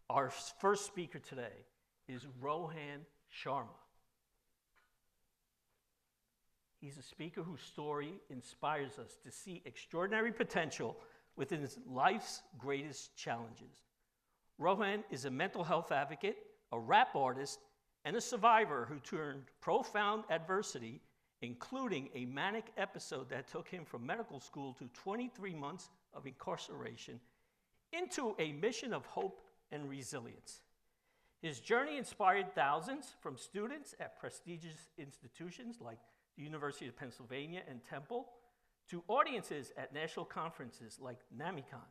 Our first speaker today is Rohan Sharma. He's a speaker whose story inspires us to see extraordinary potential within his life's greatest challenges. Rohan is a mental health advocate, a rap artist, and a survivor who turned profound adversity, including a manic episode that took him from medical school to 23 months of incarceration, into a mission of hope and resilience. His journey inspired thousands, from students at prestigious institutions like the University of Pennsylvania and Temple, to audiences at national conferences like NamiCon.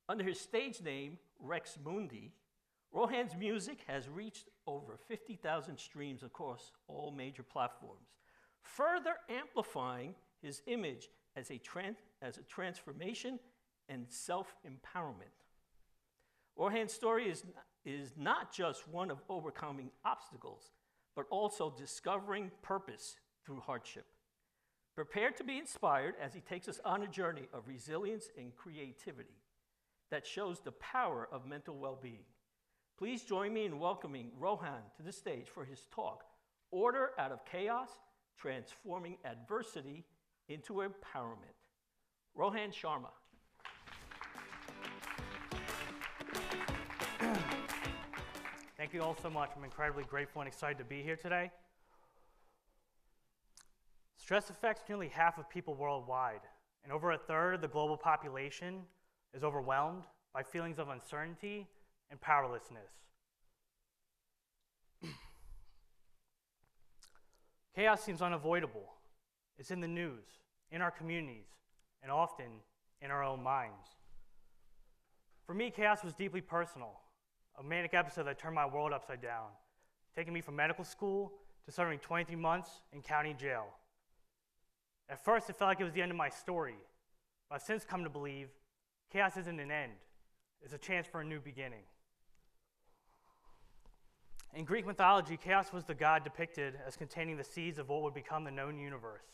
Under his stage name, Rex Mundi, Rohan's music has reached over 50,000 streams across all major platforms, further amplifying his image as a transformation and self-empowerment. Rohan's story is not just one of overcoming obstacles, but also discovering purpose through hardship. Prepare to be inspired as he takes us on a journey of resilience and creativity that shows the power of mental well-being. Please join me in welcoming Rohan to the stage for his talk, Order Out of Chaos, Transforming Adversity into Empowerment. Rohan Sharma. Thank you all so much. I'm incredibly grateful and excited to be here today. Stress affects nearly half of people worldwide, and over a third of the global population is overwhelmed by feelings of uncertainty and powerlessness. Chaos seems unavoidable. It's in the news, in our communities, and often in our own minds. For me, chaos was deeply personal, a manic episode that turned my world upside down, taking me from medical school to serving 23 months in county jail. At first, it felt like it was the end of my story, but I've since come to believe chaos isn't an end. It's a chance for a new beginning. In Greek mythology, chaos was the god depicted as containing the seeds of what would become the known universe.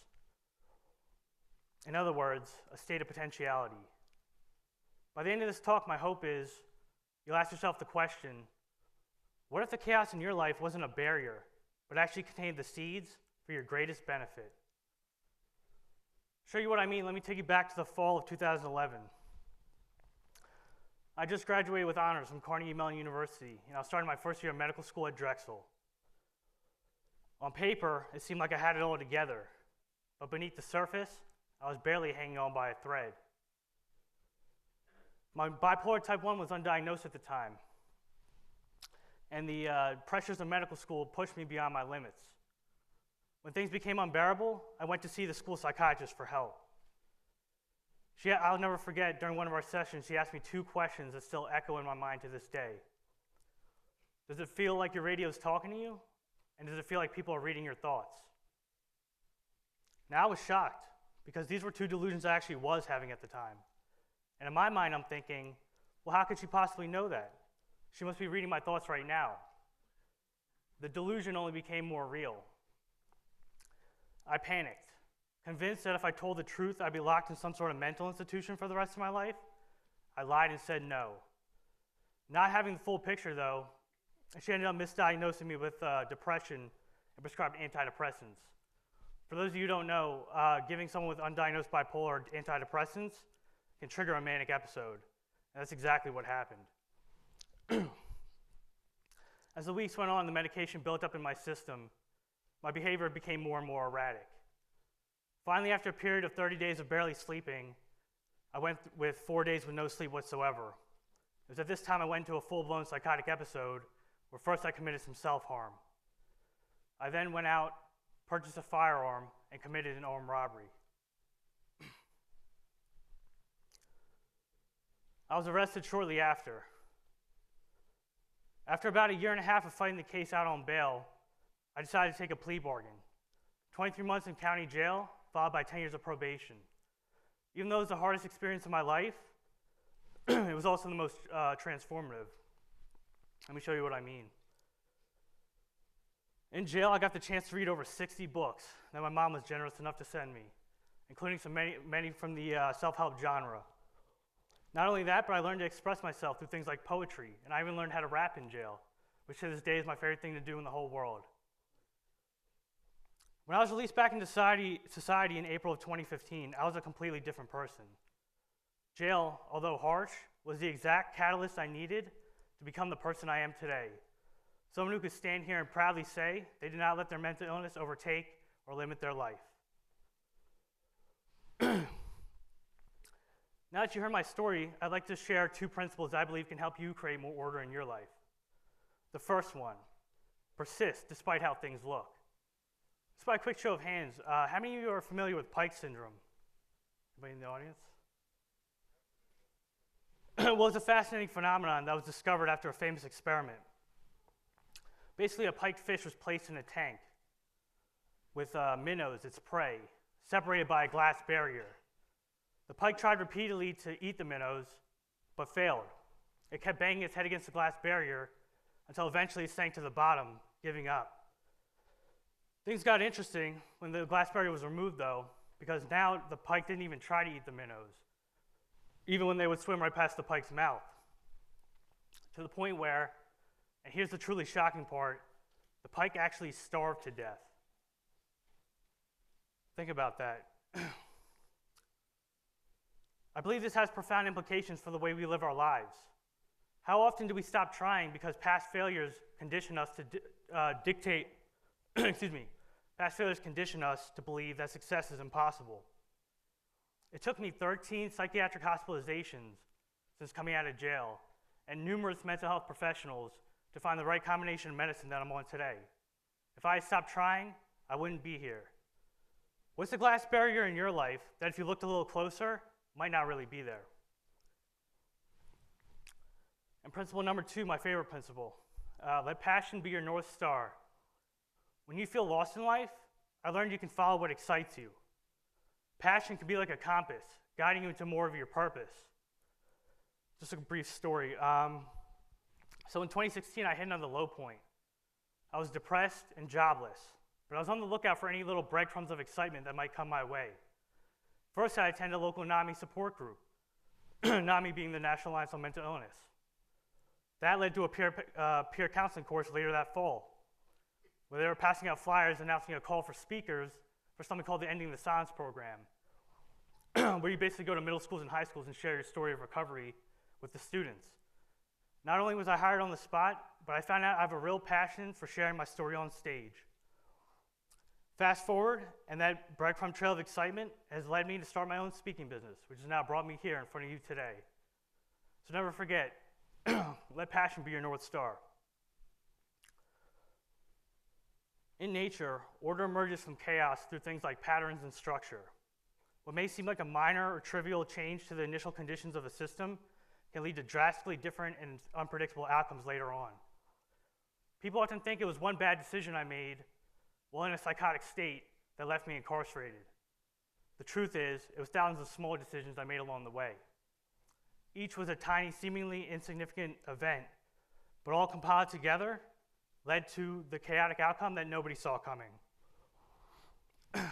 In other words, a state of potentiality. By the end of this talk, my hope is you'll ask yourself the question, what if the chaos in your life wasn't a barrier, but actually contained the seeds for your greatest benefit? To show you what I mean, let me take you back to the fall of 2011. I just graduated with honors from Carnegie Mellon University, and I was starting my first year of medical school at Drexel. On paper, it seemed like I had it all together, but beneath the surface, I was barely hanging on by a thread. My bipolar type 1 was undiagnosed at the time, and the pressures of medical school pushed me beyond my limits. When things became unbearable, I went to see the school psychiatrist for help. I'll never forget, during one of our sessions, she asked me two questions that still echo in my mind to this day. Does it feel like your radio is talking to you? And does it feel like people are reading your thoughts? Now, I was shocked, because these were two delusions I actually was having at the time. And in my mind, I'm thinking, well, how could she possibly know that? She must be reading my thoughts right now. The delusion only became more real. I panicked, convinced that if I told the truth, I'd be locked in some sort of mental institution for the rest of my life. I lied and said no. Not having the full picture, though, she ended up misdiagnosing me with depression and prescribed antidepressants. For those of you who don't know, giving someone with undiagnosed bipolar antidepressants can trigger a manic episode. And that's exactly what happened. As the weeks went on, the medication built up in my system. My behavior became more and more erratic. Finally, after a period of 30 days of barely sleeping, I went with 4 days with no sleep whatsoever. It was at this time I went into a full-blown psychotic episode where first I committed some self-harm. I then went out, purchased a firearm, and committed an armed robbery. I was arrested shortly after. After about a year and a half of fighting the case out on bail, I decided to take a plea bargain. 23 months in county jail, followed by 10 years of probation. Even though it was the hardest experience of my life, it was also the most transformative. Let me show you what I mean. In jail, I got the chance to read over 60 books that my mom was generous enough to send me, including many from the self-help genre. Not only that, but I learned to express myself through things like poetry, and I even learned how to rap in jail, which to this day is my favorite thing to do in the whole world. When I was released back into society in April of 2015, I was a completely different person. Jail, although harsh, was the exact catalyst I needed to become the person I am today. Someone who could stand here and proudly say they did not let their mental illness overtake or limit their life. Now that you heard my story, I'd like to share 2 principles I believe can help you create more order in your life. The first one, persist despite how things look. Just by a quick show of hands, how many of you are familiar with Pike syndrome? Anybody in the audience? Well, it's a fascinating phenomenon that was discovered after a famous experiment. Basically, a piked fish was placed in a tank with minnows, its prey, separated by a glass barrier. The pike tried repeatedly to eat the minnows, but failed. It kept banging its head against the glass barrier until eventually it sank to the bottom, giving up. Things got interesting when the glass barrier was removed, though, because now the pike didn't even try to eat the minnows, even when they would swim right past the pike's mouth. To the point where, and here's the truly shocking part, the pike actually starved to death. Think about that. I believe this has profound implications for the way we live our lives. How often do we stop trying because past failures condition us to dictate, past failures condition us to believe that success is impossible? It took me 13 psychiatric hospitalizations since coming out of jail and numerous mental health professionals to find the right combination of medicine that I'm on today. If I had stopped trying, I wouldn't be here. What's the glass barrier in your life that if you looked a little closer, might not really be there? And principle number 2, my favorite principle, let passion be your North Star. When you feel lost in life, I learned you can follow what excites you. Passion can be like a compass, guiding you into more of your purpose. Just a brief story. So in 2016, I hit another low point. I was depressed and jobless, but I was on the lookout for any little breadcrumbs of excitement that might come my way. First, I attended a local NAMI support group, NAMI being the National Alliance on Mental Illness. That led to a peer counseling course later that fall, where they were passing out flyers announcing a call for speakers for something called the Ending the Silence program, where you basically go to middle schools and high schools and share your story of recovery with the students. Not only was I hired on the spot, but I found out I have a real passion for sharing my story on stage. Fast forward, and that breadcrumb trail of excitement has led me to start my own speaking business, which has now brought me here in front of you today. So never forget, let passion be your North Star. In nature, order emerges from chaos through things like patterns and structure. What may seem like a minor or trivial change to the initial conditions of a system can lead to drastically different and unpredictable outcomes later on. People often think it was one bad decision I made while in a psychotic state that left me incarcerated. The truth is, it was thousands of small decisions I made along the way. Each was a tiny, seemingly insignificant event, but all compiled together led to the chaotic outcome that nobody saw coming. But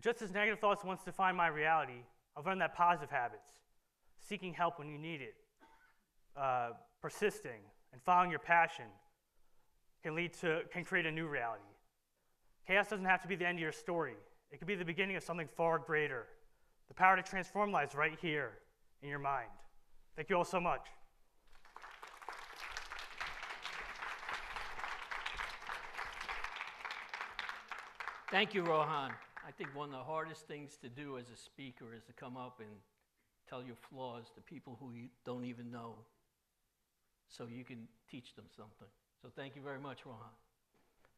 just as negative thoughts once defined my reality, I've learned that positive habits, seeking help when you need it, persisting, and following your passion can create a new reality. Chaos doesn't have to be the end of your story. It could be the beginning of something far greater. The power to transform lives right here in your mind. Thank you all so much. Thank you, Rohan. I think one of the hardest things to do as a speaker is to come up and tell your flaws to people who you don't even know, so you can teach them something. So thank you very much, Rohan.